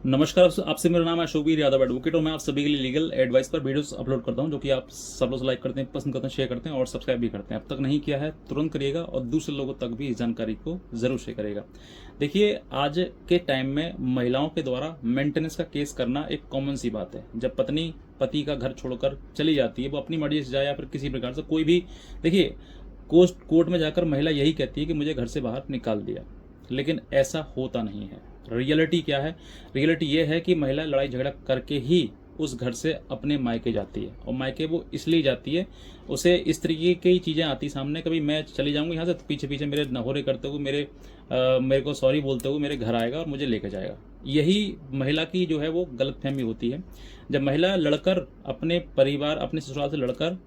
नमस्कार। आपसे मेरा नाम है शोभीर यादव एडवोकेट और मैं आप सभी के लिए लीगल एडवाइस पर वीडियोस अपलोड करता हूं, जो कि आप सब लोग लाइक करते हैं, पसंद करते हैं, शेयर करते हैं और सब्सक्राइब भी करते हैं। अब तक नहीं किया है तुरंत करिएगा और दूसरे लोगों तक भी इस जानकारी को जरूर शेयर करिएगा। देखिए, आज के टाइम में महिलाओं के द्वारा मेंटेनेंस का केस करना एक कॉमन सी बात है। जब पत्नी पति का घर छोड़कर चली जाती है, वो अपनी मर्जी से जाए या फिर किसी प्रकार से कोई भी, देखिए कोर्ट में जाकर महिला यही कहती है कि मुझे घर से बाहर निकाल दिया, लेकिन ऐसा होता नहीं है। रियलिटी क्या है? रियलिटी ये है कि महिला लड़ाई झगड़ा करके ही उस घर से अपने मायके जाती है, और मायके वो इसलिए जाती है, उसे इस तरीके की चीज़ें आती सामने, कभी मैं चली जाऊंगी यहाँ से तो पीछे पीछे मेरे नहोरे करते हुए मेरे को सॉरी बोलते हुए मेरे घर आएगा और मुझे लेकर जाएगा। यही महिला की जो है वो गलतफहमी होती है। जब महिला लड़कर अपने परिवार अपने ससुराल से लड़कर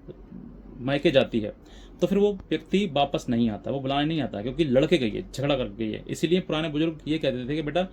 मायके जाती है तो फिर वो व्यक्ति वापस नहीं आता, वो बुलाने नहीं आता, क्योंकि लड़के गई है, झगड़ा कर गई है। इसीलिए पुराने बुजुर्ग ये कहते थे कि बेटा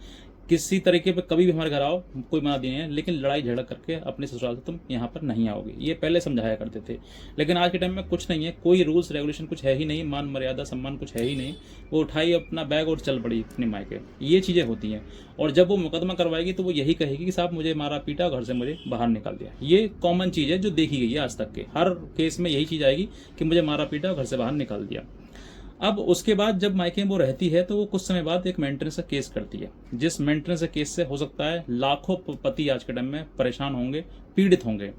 किसी तरीके पे कभी भी हमारे घर आओ, कोई मना नहीं है, लेकिन लड़ाई झगड़ा करके अपने ससुराल से तुम यहाँ पर नहीं आओगे, ये पहले समझाया करते थे। लेकिन आज के टाइम में कुछ नहीं है, कोई रूल्स रेगुलेशन कुछ है ही नहीं, मान मर्यादा सम्मान कुछ है ही नहीं। वो उठाई अपना बैग और चल पड़ी अपने मायके, ये चीज़ें होती हैं। और जब वो मुकदमा करवाएगी तो वो यही कहेगी कि साहब मुझे मारा पीटा, घर से मुझे बाहर निकाल दिया। ये कॉमन चीज़ है जो देखी गई है आज तक के हर केस में, यही चीज़ आएगी कि मुझे मारा पीटा, घर से बाहर निकाल दिया। अब उसके बाद जब मायके में वो रहती है तो वो कुछ समय बाद एक मेंटेनेंस का केस करती है, जिस मेंटेनेंस केस से हो सकता है लाखों पति आज के टाइम में परेशान होंगे, पीड़ित होंगे।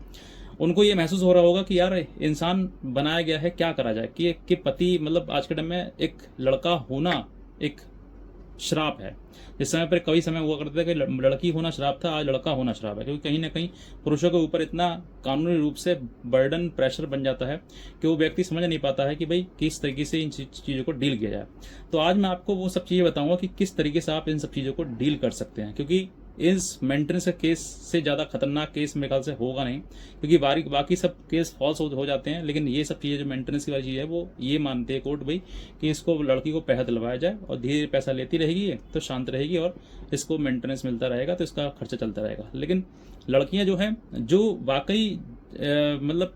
उनको ये महसूस हो रहा होगा कि यार इंसान बनाया गया है, क्या करा जाए कि पति, मतलब आज के टाइम में एक लड़का होना एक श्राप है। जिस समय पर कई समय हुआ करता था कि लड़की होना श्राप था, आज लड़का होना श्राप है, क्योंकि कहीं ना कहीं पुरुषों के ऊपर इतना कानूनी रूप से बर्डन प्रेशर बन जाता है कि वो व्यक्ति समझ नहीं पाता है कि भाई किस तरीके से इन चीज़ों को डील किया जाए। तो आज मैं आपको वो सब चीज़ें बताऊंगा कि किस तरीके से आप इन सब चीज़ों को डील कर सकते हैं, क्योंकि इस मेंटेनेंस का केस से ज़्यादा खतरनाक केस मेरे ख्याल से होगा नहीं, क्योंकि बाकी सब केस फॉल्स हो जाते हैं। लेकिन ये सब चीज़ें जो मेंटेनेंस की वाली चीज़ है वो ये मानते हैं कोर्ट भाई कि इसको लड़की को पैसा दिलवाया जाए और धीरे पैसा लेती रहेगी तो शांत रहेगी और इसको मेंटेनेंस मिलता रहेगा तो इसका खर्चा चलता रहेगा। लेकिन लड़कियां जो हैं जो वाकई मतलब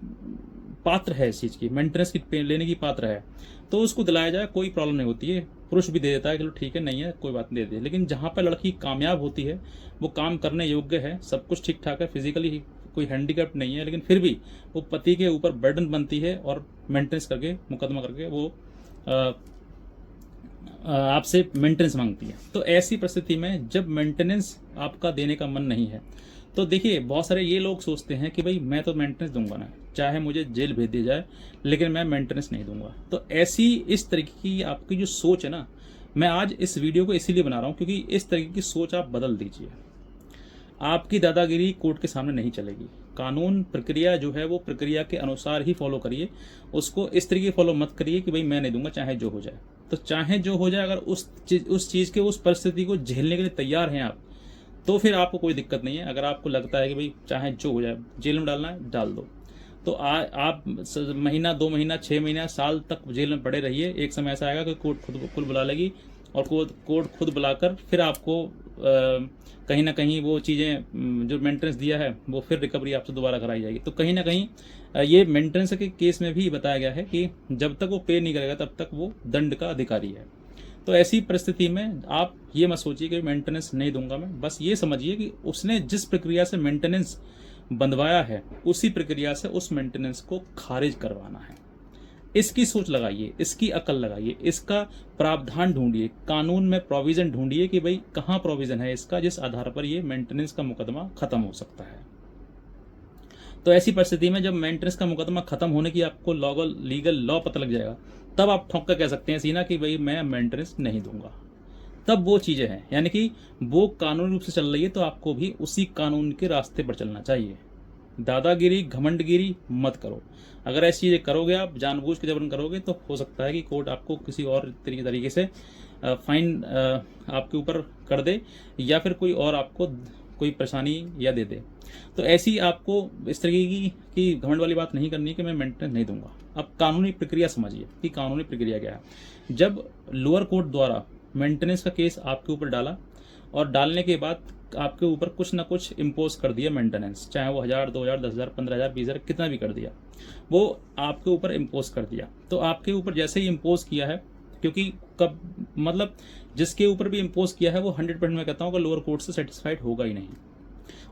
पात्र है इस चीज़ की, मेंटेनेंस की लेने की पात्र है, तो उसको दिलाया जाए, कोई प्रॉब्लम नहीं होती है। पुरुष भी दे देता है, चलो ठीक है, नहीं है कोई बात नहीं, दे दे। लेकिन जहाँ पर लड़की कामयाब होती है, वो काम करने योग्य है, सब कुछ ठीक ठाक है, फिजिकली कोई हैंडीकैप नहीं है, लेकिन फिर भी वो पति के ऊपर बर्डन बनती है और मेंटेनेंस करके मुकदमा करके वो आपसे मेंटेनेंस मांगती है। तो ऐसी परिस्थिति में जब मेंटेनेंस आपका देने का मन नहीं है, तो देखिए बहुत सारे ये लोग सोचते हैं कि भाई मैं तो मेंटेनेंस दूंगा ना, चाहे मुझे जेल भेज दिया जाए, लेकिन मैं मेंटेनेंस नहीं दूंगा। तो ऐसी इस तरीके की आपकी जो सोच है ना, मैं आज इस वीडियो को इसीलिए बना रहा हूँ क्योंकि इस तरीके की सोच आप बदल दीजिए। आपकी दादागिरी कोर्ट के सामने नहीं चलेगी। कानून प्रक्रिया जो है वो प्रक्रिया के अनुसार ही फॉलो करिए, उसको इस तरीके फॉलो मत करिए कि भाई मैं नहीं दूंगा चाहे जो हो जाए। तो चाहे जो हो जाए, अगर उस चीज़ के उस परिस्थिति को झेलने के लिए तैयार हैं आप, तो फिर आपको कोई दिक्कत नहीं है। अगर आपको लगता है कि भाई चाहे जो हो जाए, जेल में डालना है डाल दो, तो आप महीना 2 महीना 6 महीना साल तक जेल में पड़े रहिए। एक समय ऐसा आएगा कि कोर्ट खुद बुला लेगी और कोर्ट खुद बुलाकर फिर आपको कहीं ना कहीं वो चीज़ें जो मेंटेनेंस दिया है वो फिर रिकवरी आपसे दोबारा कराई जाएगी। तो कहीं ना कहीं ये मेंटेनेंस के केस में भी बताया गया है कि जब तक वो पे नहीं करेगा तब तक वो दंड का अधिकारी है। तो ऐसी परिस्थिति में आप ये मत सोचिए कि मेंटेनेंस नहीं दूंगा मैं, बस ये समझिए कि उसने जिस प्रक्रिया से मेंटेनेंस बंधवाया है उसी प्रक्रिया से उस मेंटेनेंस को खारिज करवाना है। इसकी सोच लगाइए, इसकी अकल लगाइए, इसका प्रावधान ढूंढिए, कानून में प्रोविजन ढूंढिए कि भाई कहाँ प्रोविजन है इसका जिस आधार पर ये मेंटेनेंस का मुकदमा खत्म हो सकता है। तो ऐसी परिस्थिति में जब मेंटेनेंस का मुकदमा खत्म होने की आपको लीगल लॉ पता लग जाएगा, तब आप ठोक कर कह सकते हैं सीना कि भाई मैं मेंटेनेंस नहीं दूंगा। तब वो चीज़ें हैं, यानी कि वो कानूनी रूप से चल रही है तो आपको भी उसी कानून के रास्ते पर चलना चाहिए। दादागिरी घमंडगिरी मत करो। अगर ऐसी चीज़ें करोगे, आप जानबूझ के जबरन करोगे, तो हो सकता है कि कोर्ट आपको किसी और तरीके से फाइन आपके ऊपर कर दे या फिर कोई और आपको कोई परेशानी या दे दे। तो ऐसी आपको इस तरीके की घमंड वाली बात नहीं करनी है कि मैं मेंटेनेंस नहीं दूंगा। अब कानूनी प्रक्रिया समझिए कि कानूनी प्रक्रिया क्या है। जब लोअर कोर्ट द्वारा मेंटेनेंस का केस आपके ऊपर डाला और डालने के बाद आपके ऊपर कुछ ना कुछ इम्पोज कर दिया मेंटेनेंस, चाहे वो 1000, 2000, 10,000, 15,000, 20,000 कितना भी कर दिया, वो आपके ऊपर इम्पोज कर दिया। तो आपके ऊपर जैसे ही इम्पोज किया है क्योंकि कब मतलब जिसके ऊपर भी इम्पोज किया है वो 100% मैं कहता हूँ कि लोअर कोर्ट से सेटिस्फाइड होगा ही नहीं।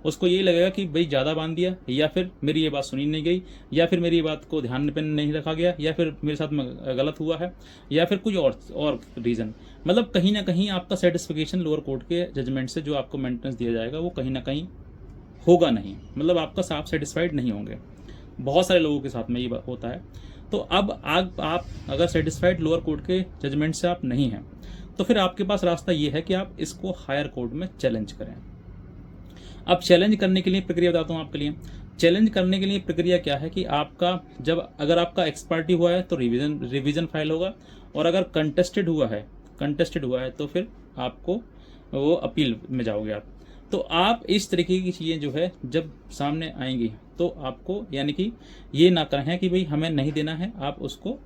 उसको यही लगेगा कि भाई ज़्यादा बांध दिया, या फिर मेरी ये बात सुनी नहीं गई, या फिर मेरी बात को ध्यान पे नहीं रखा गया, या फिर मेरे साथ में गलत हुआ है, या फिर कुछ और रीज़न। मतलब कहीं ना कहीं आपका सेटिस्फिकेशन लोअर कोर्ट के जजमेंट से जो आपको मेंटेनेंस दिया जाएगा वो कहीं ना कहीं होगा नहीं, मतलब आपका आप सेटिस्फाइड नहीं होंगे। बहुत सारे लोगों के साथ में ये होता है। तो अब आप अगर सेटिस्फाइड लोअर कोर्ट के जजमेंट से आप नहीं हैं, तो फिर आपके पास रास्ता ये है कि आप इसको हायर कोर्ट में चैलेंज करें। अब चैलेंज करने के लिए प्रक्रिया बताता हूँ आपके लिए। चैलेंज करने के लिए प्रक्रिया क्या है कि आपका अगर आपका एक्सपर्टी हुआ है तो रिवीजन फाइल होगा, और अगर कंटेस्टेड हुआ है तो फिर आपको वो अपील में जाओगे आप। तो आप इस तरीके की चीज़ें जो है जब सामने आएंगी तो आपको यानी कि ये ना करें कि भाई हमें नहीं देना है, आप उसको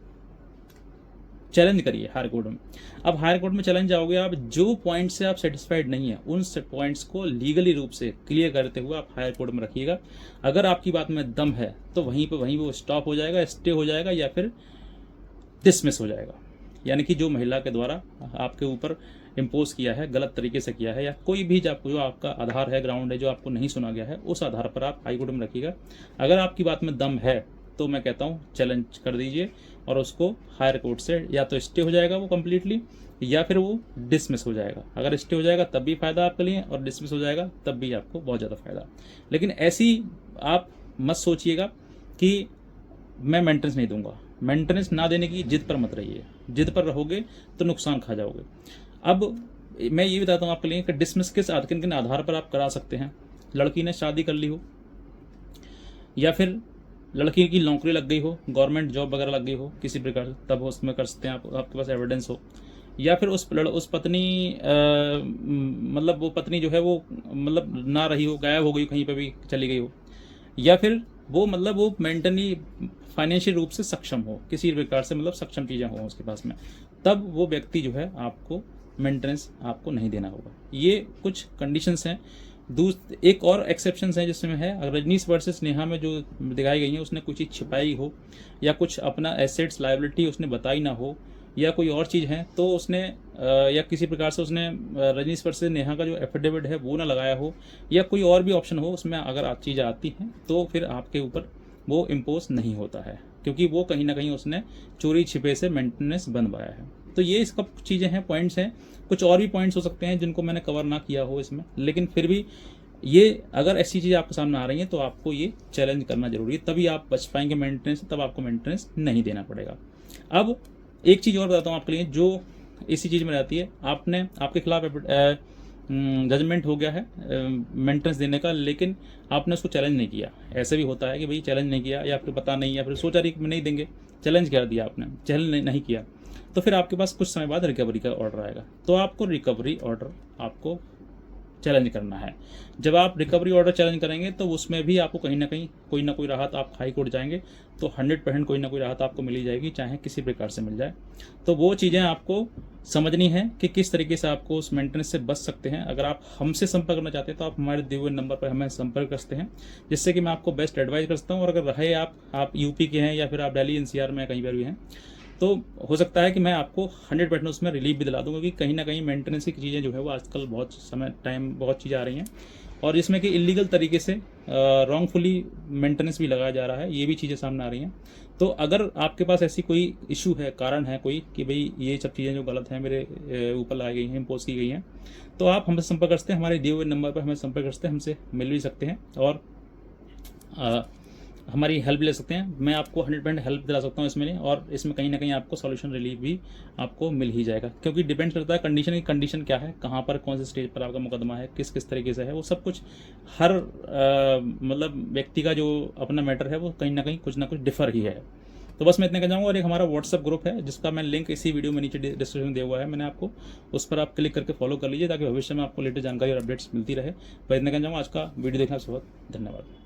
चैलेंज करिए हायर कोर्ट में। अब हायर कोर्ट में चैलेंज जाओगे आप, जो पॉइंट से आप सेटिस्फाइड नहीं है उन पॉइंट्स को लीगली रूप से क्लियर करते हुए आप हायर कोर्ट में रखिएगा। अगर आपकी बात में दम है तो वहीं वो स्टॉप हो जाएगा, स्टे हो जाएगा, या फिर डिसमिस हो जाएगा। यानी कि जो महिला के द्वारा आपके ऊपर इम्पोज किया है, गलत तरीके से किया है, या कोई भी जो आपका आधार है, ग्राउंड है, जो आपको नहीं सुना गया है, उस आधार पर आप हाई कोर्ट में रखिएगा। अगर आपकी बात में दम है तो मैं कहता हूँ चैलेंज कर दीजिए, और उसको हायर कोर्ट से या तो स्टे हो जाएगा वो कम्प्लीटली, या फिर वो डिसमिस हो जाएगा। अगर स्टे हो जाएगा तब भी फ़ायदा आपके लिए, और डिसमिस हो जाएगा तब भी आपको बहुत ज़्यादा फ़ायदा। लेकिन ऐसी आप मत सोचिएगा कि मैं मेंटेनेंस नहीं दूंगा। मेंटेनेंस ना देने की जिद पर मत रहिए, जिद पर रहोगे तो नुकसान खा जाओगे। अब मैं ये बताता हूँ आपके लिए कि डिसमिस किन किन आधार पर आप करा सकते हैं। लड़की ने शादी कर ली हो, या फिर लड़की की नौकरी लग गई हो, गवर्नमेंट जॉब वगैरह लग गई हो किसी प्रकार से, तब उसमें कर सकते हैं आप, आपके पास एविडेंस हो। या फिर उस पत्नी मतलब वो पत्नी जो है वो मतलब ना रही हो, गायब हो गई, कहीं पे भी चली गई हो, या फिर वो मतलब वो मेंटली फाइनेंशियल रूप से सक्षम हो, किसी प्रकार से मतलब सक्षम चीज़ें हो उसके पास में, तब वो व्यक्ति जो है आपको मेंटेनेंस आपको नहीं देना होगा। ये कुछ कंडीशंस हैं। एक और एक्सेप्शन है जिसमें है, अगर रजनीश वर्सेस नेहा में जो दिखाई गई है उसने कुछ चीज़ छिपाई हो, या कुछ अपना एसेट्स लायबिलिटी उसने बताई ना हो, या कोई और चीज़ है, तो उसने या किसी प्रकार से उसने रजनीश वर्सेस नेहा का जो एफिडेविट है वो ना लगाया हो, या कोई और भी ऑप्शन हो उसमें अगर चीज़ें आती हैं तो फिर आपके ऊपर वो इम्पोज नहीं होता है, क्योंकि वो कहीं ना कहीं उसने चोरी छिपे से मेंटेनेंस बनवाया है। तो ये इसका चीज़ें हैं, पॉइंट्स हैं। कुछ और भी पॉइंट्स हो सकते हैं जिनको मैंने कवर ना किया हो इसमें, लेकिन फिर भी ये अगर ऐसी चीज़ें आपके सामने आ रही हैं तो आपको ये चैलेंज करना जरूरी है, तभी आप बच पाएंगे मेंटेनेंस, तब आपको मेंटेनेंस नहीं देना पड़ेगा। अब एक चीज़ और बताता हूँ आपके लिए जो इसी चीज़ में रहती है। आपके खिलाफ जजमेंट हो गया है मेंटेनेंस देने का, लेकिन आपने उसको चैलेंज नहीं किया। ऐसे भी होता है कि भाई चैलेंज नहीं किया, या फिर पता नहीं, या फिर सोचा रही कि नहीं देंगे, चैलेंज कर दिया आपने, चैलेंज नहीं किया, तो फिर आपके पास कुछ समय बाद रिकवरी का ऑर्डर आएगा, तो आपको रिकवरी ऑर्डर आपको चैलेंज करना है। जब आप रिकवरी ऑर्डर चैलेंज करेंगे तो उसमें भी आपको कहीं ना कोई राहत, आप हाई कोर्ट जाएंगे तो 100% कोई ना कोई राहत आपको मिली जाएगी, चाहे किसी प्रकार से मिल जाए। तो वो चीज़ें आपको समझनी है कि किस तरीके से आपको उस मेंटेनेंस से बच सकते हैं। अगर आप हमसे संपर्क करना चाहते हैं तो आप हमारे दिए हुए नंबर पर हमें संपर्क कर सकते हैं, जिससे कि मैं आपको बेस्ट एडवाइस कर सकता हूँ। और अगर रहे आप यूपी के हैं, या फिर आप दिल्ली NCR में कहीं पर भी हैं, तो हो सकता है कि मैं आपको 100% उसमें रिलीफ भी दिला दूँ, क्योंकि कहीं ना कहीं मेंटेनेंस की चीज़ें जो है वो आजकल बहुत चीज़ें आ रही हैं, और इसमें कि इलीगल तरीके से रॉन्गफुली मेंटेनेंस भी लगाया जा रहा है, ये भी चीज़ें सामने आ रही हैं। तो अगर आपके पास ऐसी कोई इशू है, कारण है कोई कि भाई ये सब चीज़ें जो गलत हैं मेरे ऊपर लाई गई हैं, इम्पोज की गई हैं, तो आप हमसे संपर्क कर सकते हैं, हमारे दिए हुए नंबर पर हमें संपर्क कर सकते हैं, हमसे मिल भी सकते हैं, और हमारी हेल्प ले सकते हैं। मैं आपको 100% हेल्प दिला सकता हूँ इसमें, और इसमें कहीं ना कहीं आपको सॉल्यूशन रिलीफ भी आपको मिल ही जाएगा, क्योंकि डिपेंड करता है कंडीशन क्या है, कहाँ पर कौन से स्टेज पर आपका मुकदमा है, किस तरीके से है, वो सब कुछ हर मतलब व्यक्ति का जो अपना मैटर है वो कहीं ना कुछ डिफर ही है। तो बस मैं इतने कहना चाहूँगा। और एक हमारा व्हाट्सअप ग्रुप है जिसका मैं लिंक इसी वीडियो में नीचे डिस्क्रिप्शन में दिया हुआ है, मैंने आपको उस पर आप क्लिक करके फॉलो कर लीजिए, ताकि भविष्य में आपको लेटेस्ट जानकारी और अपडेट्स मिलती रहे। तो इतने कहना चाहूँगा। आज का वीडियो देखने से बहुत धन्यवाद।